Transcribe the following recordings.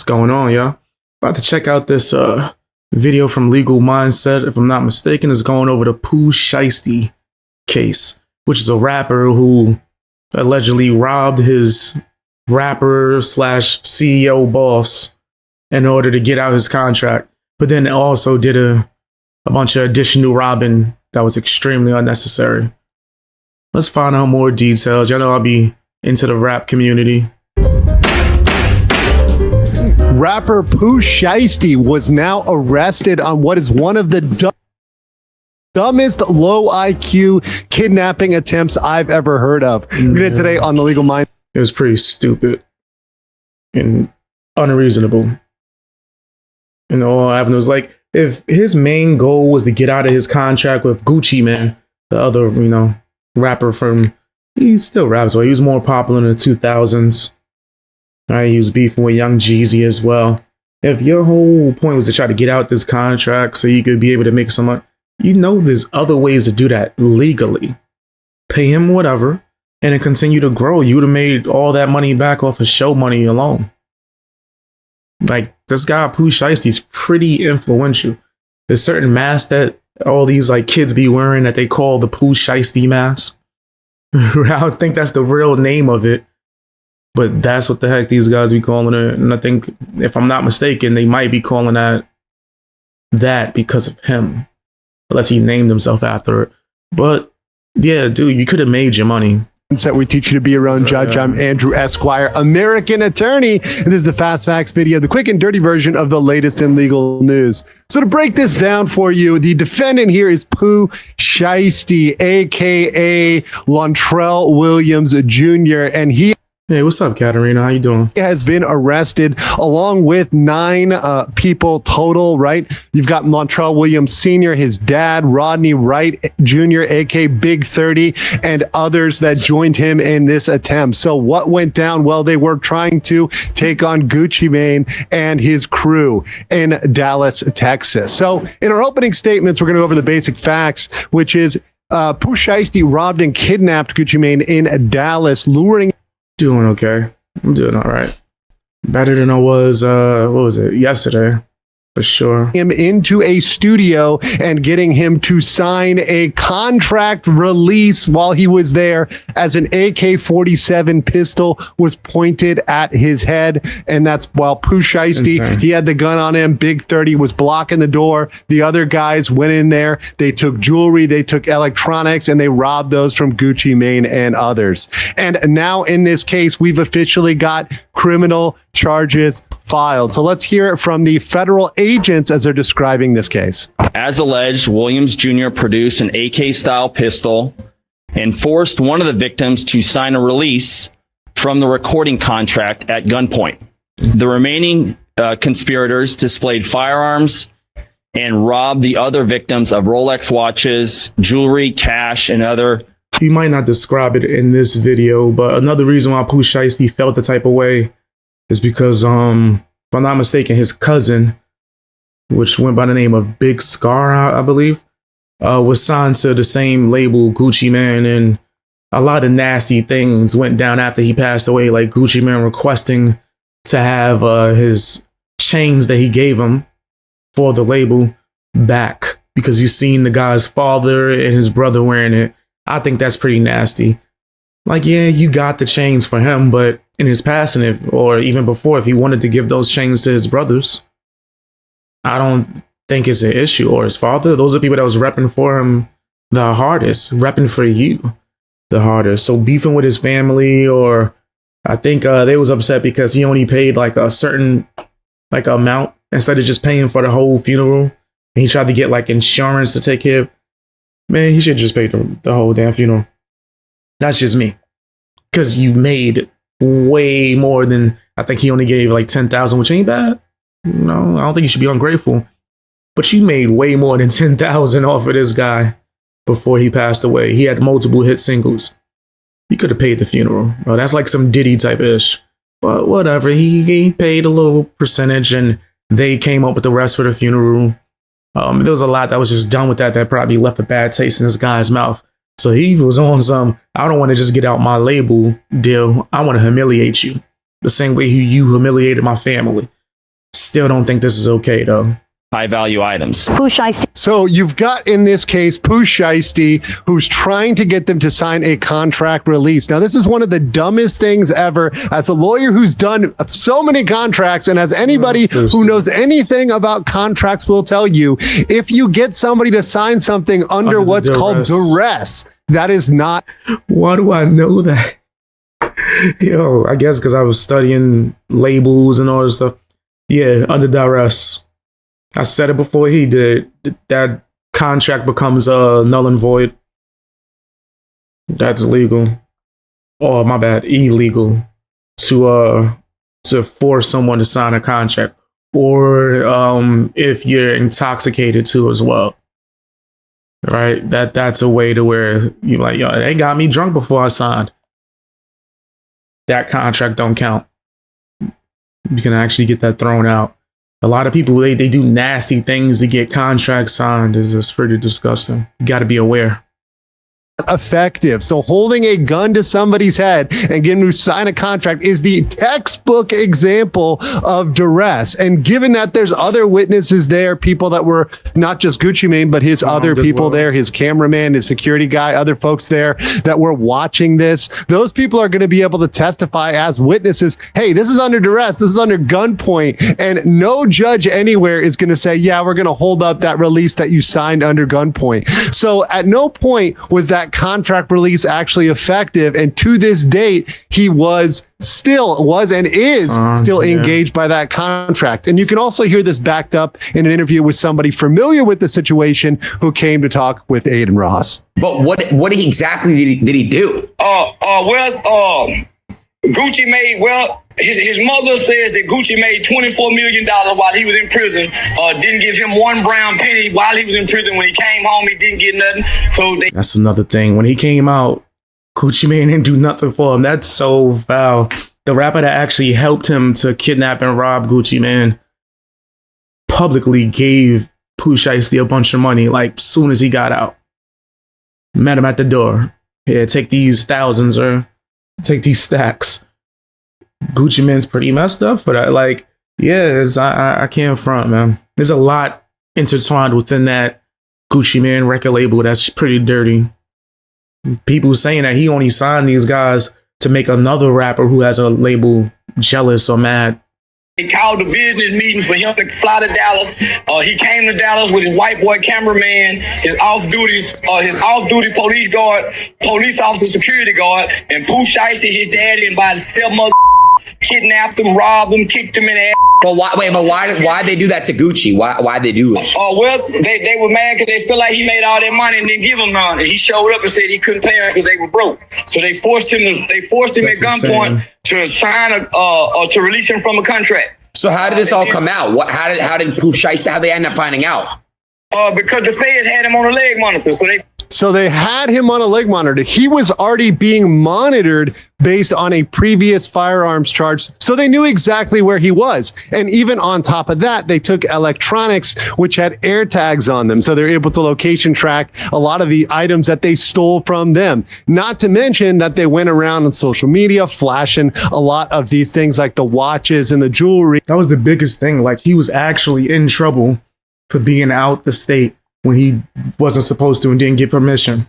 What's going on, y'all? About to check out this video from Legal Mindset. If I'm not mistaken, it's going over the Pooh Shiesty case, which is a rapper who allegedly robbed his rapper slash CEO boss in order to get out his contract, but then also did a bunch of additional robbing that was extremely unnecessary. Let's find out more details. Y'all know I'll be into the rap community. Rapper Pooh Shiesty was now arrested on what is one of the dumbest low IQ kidnapping attempts I've ever heard of. We're going to today on The Legal Mind. It was pretty stupid and unreasonable. In all avenues, like if his main goal was to get out of his contract with Gucci Mane, the other, rapper from, he still raps, but he was more popular in the 2000s. Right, he was beefing with Young Jeezy as well. If your whole point was to try to get out this contract so you could be able to make some money, there's other ways to do that legally. Pay him whatever, and then continue to grow. You would have made all that money back off of show money alone. Like, this guy, Pooh Shiesty, is pretty influential. There's certain masks that all these kids be wearing that they call the Pooh Shiesty mask. I don't think that's the real name of it, but that's what the heck these guys be calling it. And I think, if I'm not mistaken, they might be calling that because of him, unless he named himself after it. But yeah, dude, you could have made your money. That we teach you to be your own judge. I'm Andrew Esquire, American attorney, and this is a Fast Facts video, the quick and dirty version of the latest in legal news. So to break this down for you, the defendant here is Pooh Shiesty, aka Lontrell Williams Jr., and he Hey, what's up, Katarina? How you doing? He has been arrested along with 9 people total, right? You've got Lontrell Williams Sr., his dad, Rodney Wright Jr., aka Big 30, and others that joined him in this attempt. So what went down? Well, they were trying to take on Gucci Mane and his crew in Dallas, Texas. So in our opening statements, we're going to go over the basic facts, which is Pooh Shiesty robbed and kidnapped Gucci Mane in Dallas, luring... Doing okay. I'm doing all right. Better than I was, yesterday, for sure. Him into a studio and getting him to sign a contract release while he was there, as an AK-47 pistol was pointed at his head. And that's while Pooh Shiesty, he had the gun on him. Big 30 was blocking the door. The other guys went in there. They took jewelry, they took electronics, and they robbed those from Gucci Mane and others. And now in this case, we've officially got criminal charges filed. So let's hear it from the federal agents as they're describing this case. As alleged, Williams Jr. produced an AK-style pistol and forced one of the victims to sign a release from the recording contract at gunpoint. The remaining conspirators displayed firearms and robbed the other victims of Rolex watches, jewelry, cash, and other. You might not describe it in this video, but another reason why Pooh Shiesty felt the type of way is because, if I'm not mistaken, his cousin, which went by the name of Big Scar, I believe, was signed to the same label, Gucci Mane, and a lot of nasty things went down after he passed away, like Gucci Mane requesting to have his chains that he gave him for the label back because he's seen the guy's father and his brother wearing it. I think that's pretty nasty. Like, yeah, you got the chains for him, but in his passing, or even before, if he wanted to give those chains to his brothers, I don't think it's an issue. Or his father. Those are people that was repping for him the hardest, repping for you the hardest. So beefing with his family, or I think they was upset because he only paid like a certain amount instead of just paying for the whole funeral. And he tried to get like insurance to take care of. Man, he should just pay the whole damn funeral. That's just me. Because you made way more than, I think he only gave like 10,000, which ain't bad. No, I don't think you should be ungrateful. But you made way more than 10,000 off of this guy before he passed away. He had multiple hit singles. You could have paid the funeral. Well, that's like some Diddy type ish. But whatever, he paid a little percentage and they came up with the rest for the funeral. There was a lot that was just done with that probably left a bad taste in this guy's mouth. So he was on some, I don't want to just get out my label deal. I want to humiliate you the same way you humiliated my family. Still don't think this is okay though. High value items. Pooh, Shiesty. So you've got in this case Pooh Shiesty, who's trying to get them to sign a contract release. Now, this is one of the dumbest things ever. As a lawyer who's done so many contracts, and as anybody who knows anything about contracts will tell you, if you get somebody to sign something under what's called duress, that is not. Why do I know that? Yo, I guess because I was studying labels and all this stuff. Yeah, under duress. I said it before he did. That contract becomes null and void. That's illegal. Oh, my bad, illegal to force someone to sign a contract, or if you're intoxicated too as well. Right? That's a way to where you're like, yo, they got me drunk before I signed. That contract don't count. You can actually get that thrown out. A lot of people, they do nasty things to get contracts signed. It's pretty disgusting. You got to be aware. Effective. So holding a gun to somebody's head and getting to sign a contract is the textbook example of duress. And given that there's other witnesses there, people that were not just Gucci Mane, but his other people there, his cameraman, his security guy, other folks there that were watching this, those people are going to be able to testify as witnesses. Hey, this is under duress. This is under gunpoint. And no judge anywhere is going to say, yeah, we're going to hold up that release that you signed under gunpoint. So at no point was that contract release actually effective, and to this date he was and is still engaged by that contract. And you can also hear this backed up in an interview with somebody familiar with the situation who came to talk with Aiden Ross. But what exactly did he do? Gucci made, his mother says that Gucci made $24 million while he was in prison. Didn't give him one brown penny while he was in prison. When he came home, he didn't get nothing. So that's another thing. When he came out, Gucci Mane didn't do nothing for him. That's so foul. The rapper that actually helped him to kidnap and rob Gucci Mane publicly gave Pooh Shiesty a bunch of money, like soon as he got out. Met him at the door. Here, take these thousands or take these stacks. Gucci Mane's pretty messed up for that. Like, yeah, I can't front, man. There's a lot intertwined within that Gucci Mane record label that's pretty dirty. People saying that he only signed these guys to make another rapper who has a label jealous or mad. He called a business meeting for him to fly to Dallas. He came to Dallas with his white boy cameraman, his off-duty police officer, security guard, and Pooh Shiesty, his daddy, and by seven mother kidnapped him, robbed him, kicked him in the ass. But why'd they do that to Gucci? Why'd they do it? They were mad because they feel like he made all that money and didn't give them none. And he showed up and said he couldn't pay them because they were broke. So they forced him at gunpoint to sign to release him from a contract. So how did this all come out? How did Pooh Shiesty, how they end up finding out? Because the feds had him on a leg monitor. So they had him on a leg monitor. He was already being monitored based on a previous firearms charge. So they knew exactly where he was. And even on top of that, they took electronics, which had air tags on them. So they're able to location track a lot of the items that they stole from them. Not to mention that they went around on social media flashing a lot of these things like the watches and the jewelry. That was the biggest thing. Like, he was actually in trouble for being out the state when he wasn't supposed to and didn't get permission.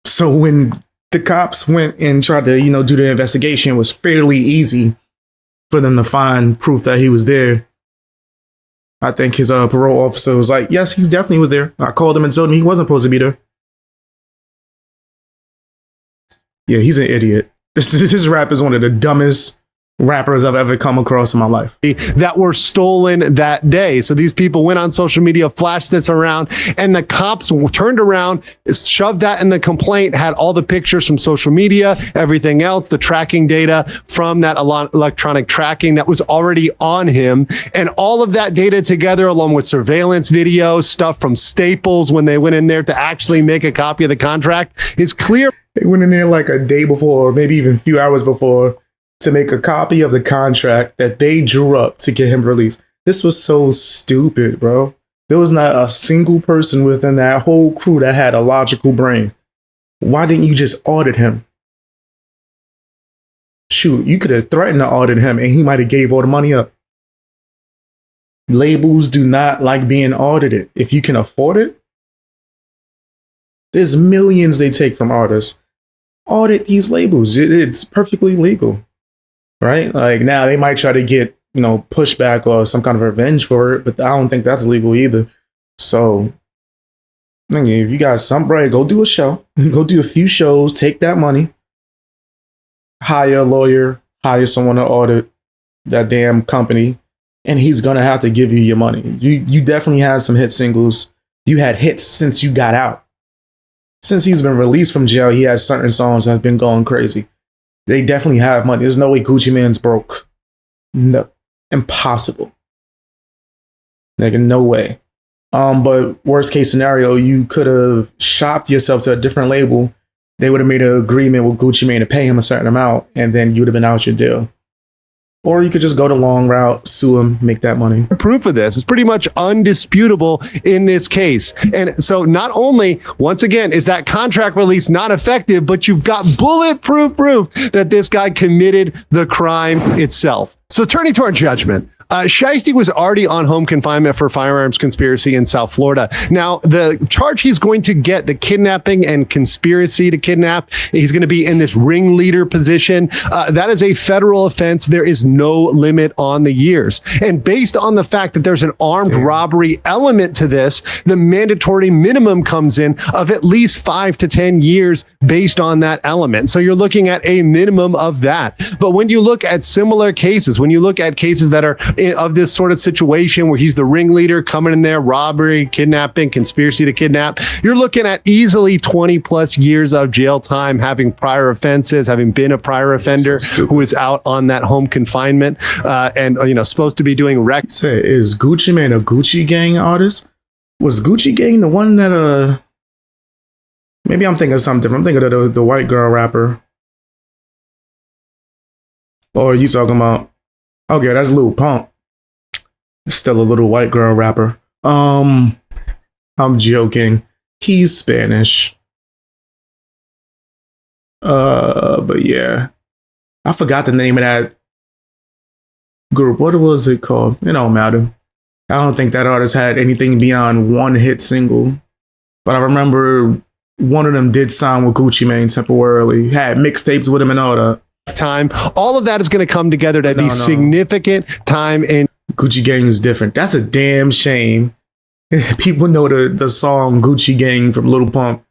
So when the cops went and tried to, do the investigation, it was fairly easy for them to find proof that he was there. I think his parole officer was like, yes, he definitely was there. I called him and told him he wasn't supposed to be there. Yeah, he's an idiot. This rap is one of the dumbest rappers I've ever come across in my life that were stolen that day. So these people went on social media, flashed this around, and the cops turned around, shoved that in the complaint, had all the pictures from social media, everything else, the tracking data from that electronic tracking that was already on him. And all of that data together, along with surveillance video, stuff from Staples when they went in there to actually make a copy of the contract, is clear. They went in there like a day before, or maybe even a few hours before, to make a copy of the contract that they drew up to get him released. This was so stupid, bro. There was not a single person within that whole crew that had a logical brain. Why didn't you just audit him? Shoot, you could have threatened to audit him and he might have gave all the money up. Labels do not like being audited. If you can afford it, there's millions they take from artists. Audit these labels. It's perfectly legal, right? Like now they might try to get, pushback or some kind of revenge for it, but I don't think that's legal either. So if you got some bread, go do a show, go do a few shows, take that money, hire a lawyer, hire someone to audit that damn company, and he's gonna have to give you your money. You definitely had some hit singles. You had hits since you got out. Since he's been released from jail, he has certain songs that have been going crazy. They definitely have money. There's no way Gucci Mane's broke. No. Impossible. Like, no way. But worst case scenario, you could have shopped yourself to a different label. They would have made an agreement with Gucci Mane to pay him a certain amount, and then you would have been out your deal. Or you could just go the long route, sue him, make that money. Proof of this is pretty much undisputable in this case. And so not only, once again, is that contract release not effective, but you've got bulletproof proof that this guy committed the crime itself. So turning to our judgment, Shiesty was already on home confinement for firearms conspiracy in South Florida. Now, the charge he's going to get, the kidnapping and conspiracy to kidnap, he's going to be in this ringleader position. That is a federal offense. There is no limit on the years. And based on the fact that there's an armed robbery element to this, the mandatory minimum comes in of at least 5 to 10 years based on that element. So you're looking at a minimum of that. But when you look at similar cases, when you look at cases that are of this sort of situation where he's the ringleader coming in there, robbery, kidnapping, conspiracy to kidnap, you're looking at easily 20 plus years of jail time, having prior offenses, having been a prior offender who is out on that home confinement and supposed to be doing rec. Say, is Gucci Mane a Gucci Gang artist? Was Gucci Gang the one that maybe I'm thinking of something different. I'm thinking of the white girl rapper. Or are you talking about? Okay, that's Lil Pump. Still a little white girl rapper. I'm joking. He's Spanish. But yeah. I forgot the name of that group. What was it called? It don't matter. I don't think that artist had anything beyond one hit single. But I remember one of them did sign with Gucci Mane temporarily. Had mixtapes with him and all that. Time. All of that is going to come together to be significant time in. Gucci Gang is different. That's a damn shame. People know the song Gucci Gang from Lil Pump,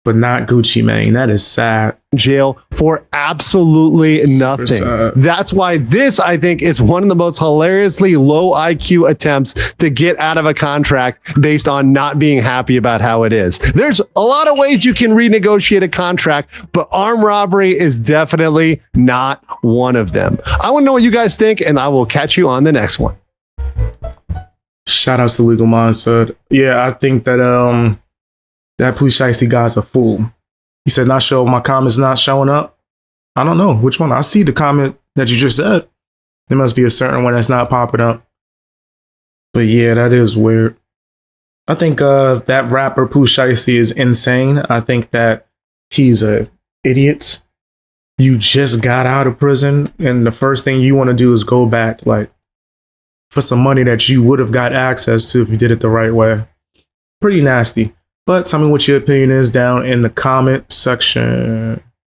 but not Gucci Mane. That is sad. Jail for absolutely nothing. That's why this, I think, is one of the most hilariously low IQ attempts to get out of a contract based on not being happy about how it is. There's a lot of ways you can renegotiate a contract, but armed robbery is definitely not one of them. I want to know what you guys think, and I will catch you on the next one. Shout outs to Legal Mindset. Yeah, I think that that Pooh Shiesty guy's a fool. He said, not sure my comment's not showing up. I don't know which one. I see the comment that you just said. There must be a certain one that's not popping up. But yeah, that is weird. I think that rapper Pooh Shiesty is insane. I think that he's a idiot. You just got out of prison, and the first thing you want to do is go back, for some money that you would have got access to if you did it the right way. Pretty nasty. But tell me what your opinion is down in the comment section.